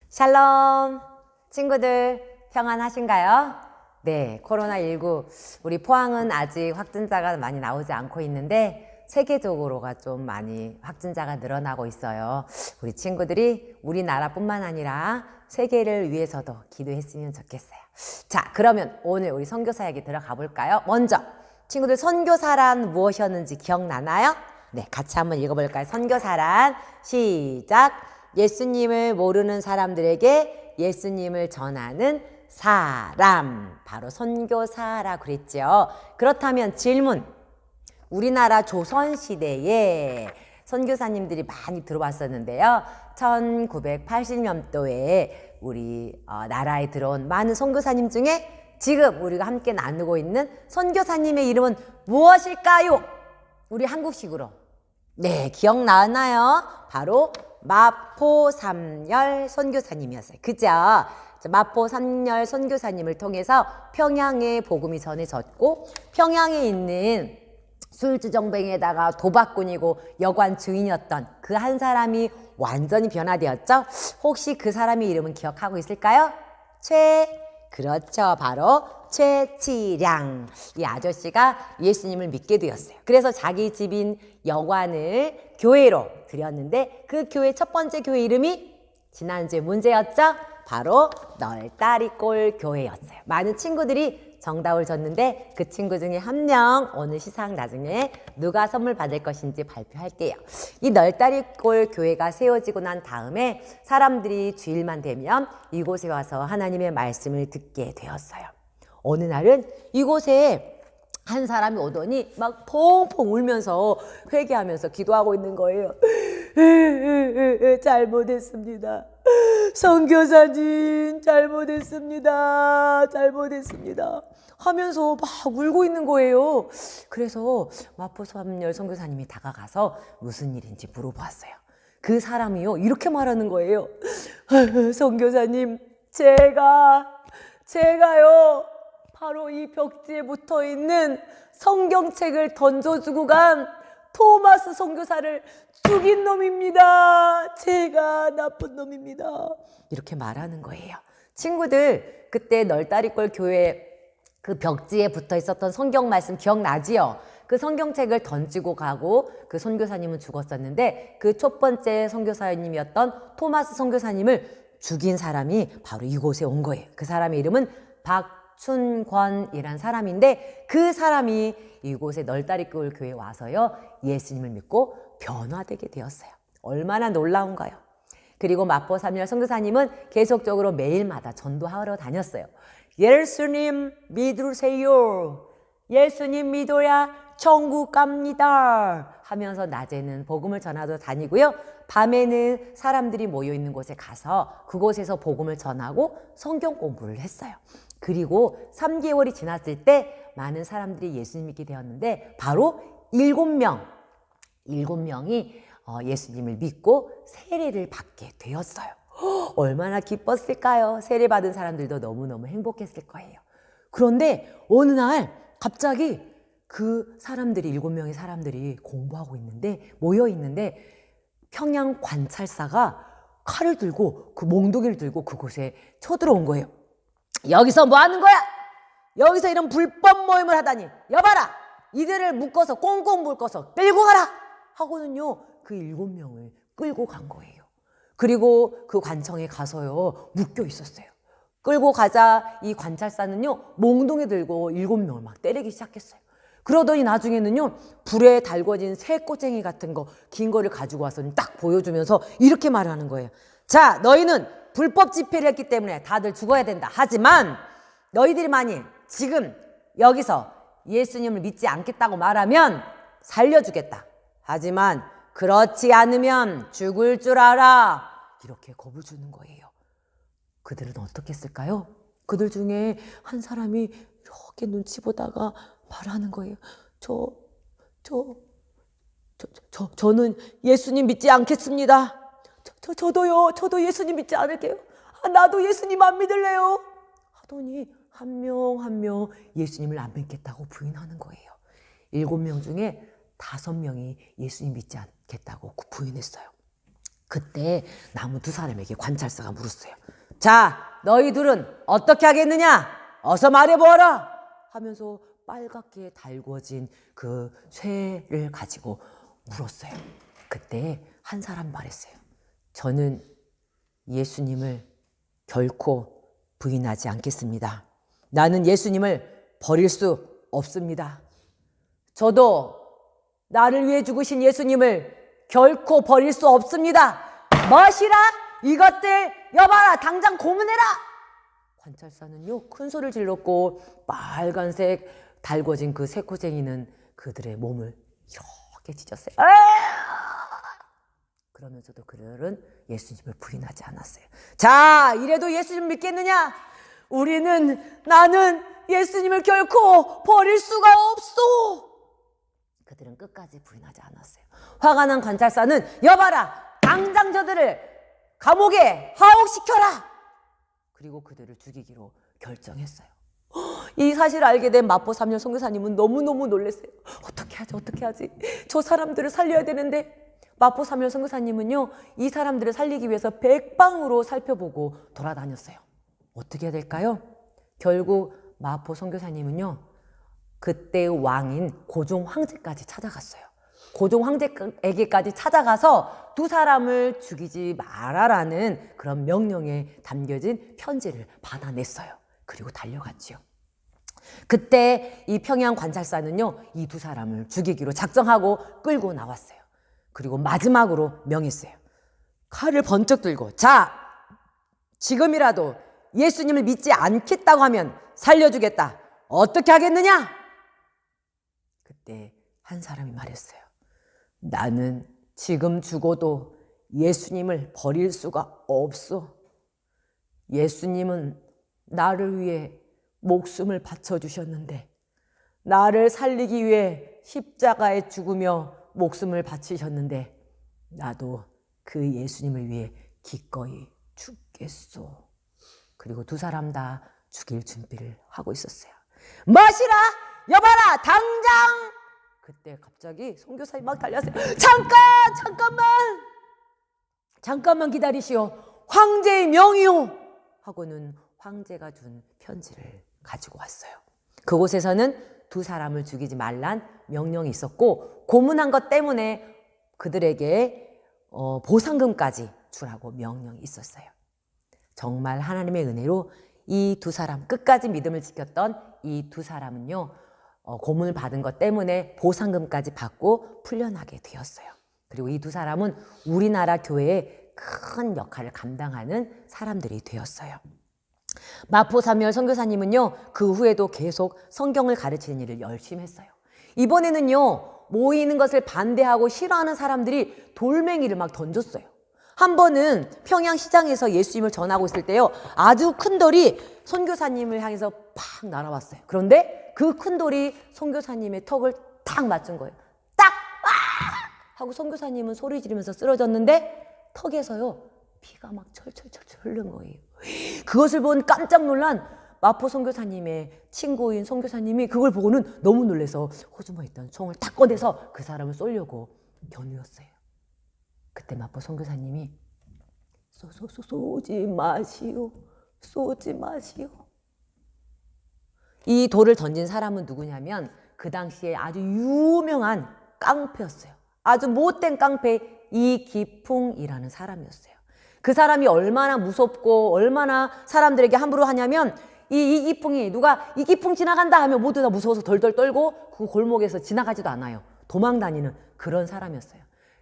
샬롬 친구들 평안하신가요? 네, 코로나19 우리 포항은 아직 확진자가 많이 나오지 않고 있는데 세계적으로가 좀 많이 확진자가 늘어나고 있어요. 우리 친구들이 우리나라뿐만 아니라 세계를 위해서도 기도했으면 좋겠어요. 자, 그러면 오늘 우리 선교사 얘기 들어가 볼까요? 먼저 친구들 선교사란 무엇이었는지 기억나나요? 네, 같이 한번 읽어볼까요? 선교사란 시작! 예수님을 모르는 사람들에게 예수님을 전하는 사람, 바로 선교사라고 그랬죠. 그렇다면 질문, 우리나라 조선시대에 선교사님들이 많이 들어왔었는데요. 1980년도에 우리 나라에 들어온 많은 선교사님 중에 지금 우리가 함께 나누고 있는 선교사님의 이름은 무엇일까요? 우리 한국식으로. 네, 기억나나요? 바로 마포삼열 선교사님이었어요. 그죠? 마포삼열 선교사님을 통해서 평양에 복음이 전해졌고, 평양에 있는 술주정뱅이에다가 도박꾼이고 여관 주인이었던 그 한 사람이 완전히 변화되었죠. 혹시 그 사람의 이름은 기억하고 있을까요? 그렇죠. 바로 최치량. 이 아저씨가 예수님을 믿게 되었어요. 그래서 자기 집인 여관을 교회로 드렸는데 그 교회 첫 번째 교회 이름이 지난주에 문제였죠. 바로 널다리꼴 교회였어요. 많은 친구들이 정답을 줬는데 그 친구 중에 한 명 오늘 시상 나중에 누가 선물 받을 것인지 발표할게요. 이 널다리꼴 교회가 세워지고 난 다음에 사람들이 주일만 되면 이곳에 와서 하나님의 말씀을 듣게 되었어요. 어느 날은 이곳에 한 사람이 오더니 막 펑펑 울면서 회개하면서 기도하고 있는 거예요. 잘못했습니다. 선교사님 잘못했습니다. 하면서 막 울고 있는 거예요. 그래서 마포삼열 선교사님이 다가가서 무슨 일인지 물어보았어요. 그 사람이요 이렇게 말하는 거예요. 선교사님 제가요 바로 이 벽지에 붙어있는 성경책을 던져주고 간 토마스 선교사를 죽인 놈입니다. 제가 나쁜 놈입니다. 이렇게 말하는 거예요. 친구들, 그때 널다리꼴 교회 그 벽지에 붙어 있었던 성경 말씀 기억나지요? 그 성경책을 던지고 가고 그 선교사님은 죽었었는데 그 첫 번째 선교사님이었던 토마스 선교사님을 죽인 사람이 바로 이곳에 온 거예요. 그 사람의 이름은 박춘권이란 사람인데 그 사람이 이곳에 널다리꼴 교회에 와서요 예수님을 믿고 변화되게 되었어요. 얼마나 놀라운가요? 그리고 마포삼열 선교사님은 계속적으로 매일마다 전도하러 다녔어요. 예수님 믿으세요. 예수님 믿어야 천국 갑니다. 하면서 낮에는 복음을 전하러 다니고요. 밤에는 사람들이 모여있는 곳에 가서 그곳에서 복음을 전하고 성경 공부를 했어요. 그리고 3개월이 지났을 때 많은 사람들이 예수님 믿게 되었는데 바로 7명이 예수님을 믿고 세례를 받게 되었어요. 얼마나 기뻤을까요? 세례 받은 사람들도 너무너무 행복했을 거예요. 그런데 어느 날 갑자기 그 사람들이 7명의 사람들이 공부하고 있는데 모여 있는데 평양 관찰사가 칼을 들고 그 몽둥이를 들고 그곳에 쳐들어온 거예요. 여기서 뭐 하는 거야? 여기서 이런 불법 모임을 하다니. 여봐라. 이들을 묶어서 꽁꽁 묶어서 끌고 가라. 하고는요. 그 7명을 끌고 간 거예요. 그리고 그 관청에 가서요. 묶여 있었어요. 끌고 가자 이 관찰사는요. 몽둥이 들고 7명을 막 때리기 시작했어요. 그러더니 나중에는요. 불에 달궈진 새꼬쟁이 같은 거 긴 거를 가지고 와서 딱 보여주면서 이렇게 말하는 거예요. 자, 너희는 불법 집회를 했기 때문에 다들 죽어야 된다. 하지만 너희들이 만일 지금 여기서 예수님을 믿지 않겠다고 말하면 살려주겠다. 하지만 그렇지 않으면 죽을 줄 알아. 이렇게 겁을 주는 거예요. 그들은 어떻게 했을까요? 그들 중에 한 사람이 이렇게 눈치 보다가 말하는 거예요. 저는 예수님 믿지 않겠습니다. 저도 예수님 믿지 않을게요. 나도 예수님 안 믿을래요. 하더니 한 명 예수님을 안 믿겠다고 부인하는 거예요. 7명 중에 5명이 예수님 믿지 않겠다고 부인했어요. 그때 나무 두 사람에게 관찰사가 물었어요. 자, 너희들은 어떻게 하겠느냐? 어서 말해보아라! 하면서 빨갛게 달궈진 그 쇠를 가지고 물었어요. 그때 한 사람 말했어요. 저는 예수님을 결코 부인하지 않겠습니다. 나는 예수님을 버릴 수 없습니다. 저도 나를 위해 죽으신 예수님을 결코 버릴 수 없습니다. 무엇이라? 이것들 여봐라, 당장 고문해라. 관찰사는요, 큰 소리를 질렀고 빨간색 달궈진 그 새코쟁이는 그들의 몸을 이렇게 찢었어요. 그러면서도 그들은 예수님을 부인하지 않았어요. 자, 이래도 예수님 믿겠느냐? 나는 예수님을 결코 버릴 수가 없소. 그들은 끝까지 부인하지 않았어요. 화가 난 관찰사는 여봐라, 당장 저들을 감옥에 하옥시켜라. 그리고 그들을 죽이기로 결정했어요. 이 사실을 알게 된 마포 3년 선교사님은 너무너무 놀랐어요. 어떻게 하지? 저 사람들을 살려야 되는데. 마포 3년 선교사님은요, 이 사람들을 살리기 위해서 백방으로 살펴보고 돌아다녔어요. 어떻게 해야 될까요? 결국 마포 선교사님은요, 그때 왕인 고종 황제까지 찾아갔어요. 고종 황제에게까지 찾아가서 두 사람을 죽이지 말아라는 그런 명령에 담겨진 편지를 받아냈어요. 그리고 달려갔지요. 그때 이 평양 관찰사는요, 이 두 사람을 죽이기로 작정하고 끌고 나왔어요. 그리고 마지막으로 명했어요. 칼을 번쩍 들고, 자, 지금이라도 예수님을 믿지 않겠다고 하면 살려주겠다. 어떻게 하겠느냐? 그때 한 사람이 말했어요. 나는 지금 죽어도 예수님을 버릴 수가 없어. 예수님은 나를 위해 목숨을 바쳐주셨는데, 나를 살리기 위해 십자가에 죽으며 목숨을 바치셨는데, 나도 그 예수님을 위해 기꺼이 죽겠소. 그리고 두 사람 다 죽일 준비를 하고 있었어요. 마시라! 여봐라! 당장! 그때 갑자기 선교사님 막 달려왔어요. 잠깐만 기다리시오. 황제의 명이요. 하고는 황제가 준 편지를 가지고 왔어요. 그곳에서는 두 사람을 죽이지 말란 명령이 있었고, 고문한 것 때문에 그들에게 보상금까지 주라고 명령이 있었어요. 정말 하나님의 은혜로 이 두 사람, 끝까지 믿음을 지켰던 이 두 사람은요, 고문을 받은 것 때문에 보상금까지 받고 풀려나게 되었어요. 그리고 이 두 사람은 우리나라 교회에 큰 역할을 감당하는 사람들이 되었어요. 마포 사무엘 선교사님은요, 그 후에도 계속 성경을 가르치는 일을 열심히 했어요. 이번에는요, 모이는 것을 반대하고 싫어하는 사람들이 돌멩이를 막 던졌어요. 한 번은 평양시장에서 예수님을 전하고 있을 때요, 아주 큰 돌이 선교사님을 향해서 팍 날아왔어요. 그런데 그 큰 돌이 선교사님의 턱을 딱 맞춘 거예요. 딱! 아! 하고 선교사님은 소리 지르면서 쓰러졌는데 턱에서요, 피가 막 철철철철 흐른 거예요. 그것을 본 깜짝 놀란 마포 선교사님의 친구인 선교사님이 그걸 보고는 너무 놀라서 호주머니에 있던 총을 탁 꺼내서 그 사람을 쏘려고 겨누었어요. 그때 마포 선교사님이 쏘지 마시오. 이 돌을 던진 사람은 누구냐면 그 당시에 아주 유명한 깡패였어요. 아주 못된 깡패 이기풍이라는 사람이었어요. 그 사람이 얼마나 무섭고 얼마나 사람들에게 함부로 하냐면, 이기풍이 누가 이기풍 지나간다 하면 모두 다 무서워서 덜덜 떨고 그 골목에서 지나가지도 않아요. 도망 다니는 그런 사람이었어요.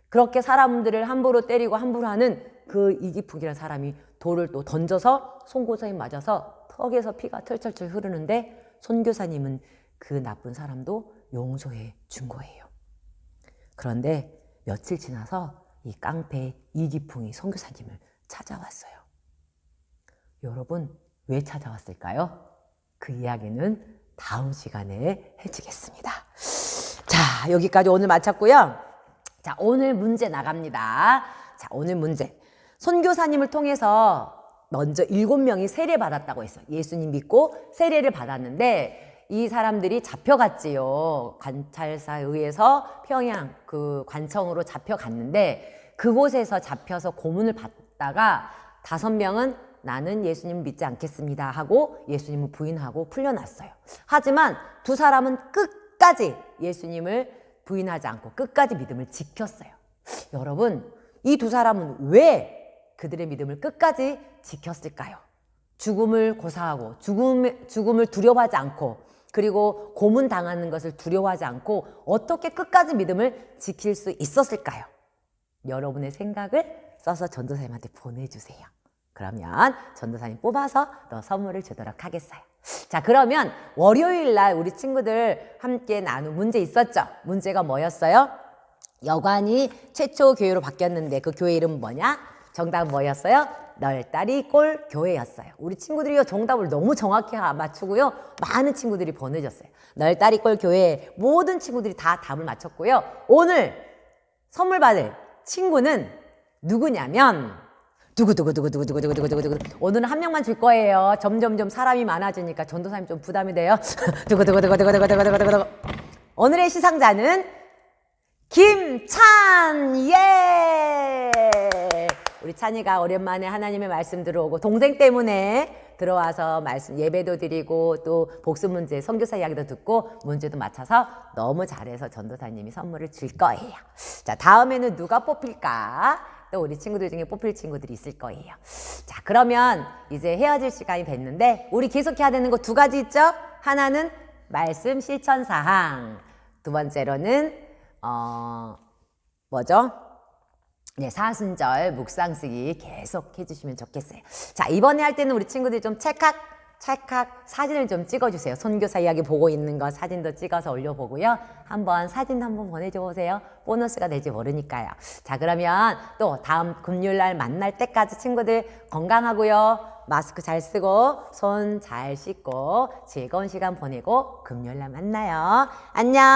그렇게 사람들을 함부로 때리고 함부로 하는 그 이기풍이라는 사람이 돌을 또 던져서 선교사님 맞아서 턱에서 피가 철철철 흐르는데, 선교사님은 그 나쁜 사람도 용서해 준 거예요. 그런데 며칠 지나서 이 깡패 이기풍이 선교사님을 찾아왔어요. 여러분, 왜 찾아왔을까요? 그 이야기는 다음 시간에 해주겠습니다. 자, 여기까지 오늘 마쳤고요. 자, 오늘 문제 나갑니다. 자, 오늘 문제. 선교사님을 통해서 먼저 7명이 세례받았다고 했어요. 예수님 믿고 세례를 받았는데 이 사람들이 잡혀갔지요. 관찰사에 의해서 평양 그 관청으로 잡혀갔는데, 그곳에서 잡혀서 고문을 받다가 5명은 나는 예수님 믿지 않겠습니다 하고 예수님을 부인하고 풀려났어요. 하지만 2사람은 끝까지 예수님을 부인하지 않고 끝까지 믿음을 지켰어요. 여러분, 이 2사람은 왜 그들의 믿음을 끝까지 지켰을까요? 죽음을 고사하고 죽음을 두려워하지 않고 그리고 고문당하는 것을 두려워하지 않고 어떻게 끝까지 믿음을 지킬 수 있었을까요? 여러분의 생각을 써서 전도사님한테 보내주세요. 그러면 전도사님 뽑아서 또 선물을 주도록 하겠어요. 자, 그러면 월요일 날 우리 친구들 함께 나눈 문제 있었죠? 문제가 뭐였어요? 여관이 최초 교회로 바뀌었는데 그 교회 이름은 뭐냐? 정답은 뭐였어요? 널다리골 교회였어요. 우리 친구들이 정답을 너무 정확히 맞추고요. 많은 친구들이 보내줬어요. 널다리골 교회 모든 친구들이 다 답을 맞췄고요. 오늘 선물 받을 친구는 누구냐면 두구두구두구두구두구두구두구 오늘은 한 명만 줄 거예요. 점점점 사람이 많아지니까 전도사님 좀 부담이 돼요. 두구두구두구두구두구두구두구 오늘의 시상자는 김찬! 예! 우리 찬이가 오랜만에 하나님의 말씀 들어오고 동생 때문에 들어와서 말씀 예배도 드리고 또 복습 문제 선교사 이야기도 듣고 문제도 맞춰서 너무 잘해서 전도사님이 선물을 줄 거예요. 자, 다음에는 누가 뽑힐까? 또 우리 친구들 중에 뽑힐 친구들이 있을 거예요. 자, 그러면 이제 헤어질 시간이 됐는데 우리 계속 해야 되는 거 2가지 있죠? 하나는 말씀 실천 사항, 2번째로는 뭐죠? 네, 사순절 묵상 쓰기 계속 해주시면 좋겠어요. 자, 이번에 할 때는 우리 친구들이 좀 찰칵 사진을 좀 찍어주세요. 선교사 이야기 보고 있는 거 사진도 찍어서 올려보고요. 사진 한번 보내줘 보세요. 보너스가 될지 모르니까요. 자, 그러면 또 다음 금요일날 만날 때까지 친구들 건강하고요. 마스크 잘 쓰고 손 잘 씻고 즐거운 시간 보내고 금요일날 만나요. 안녕.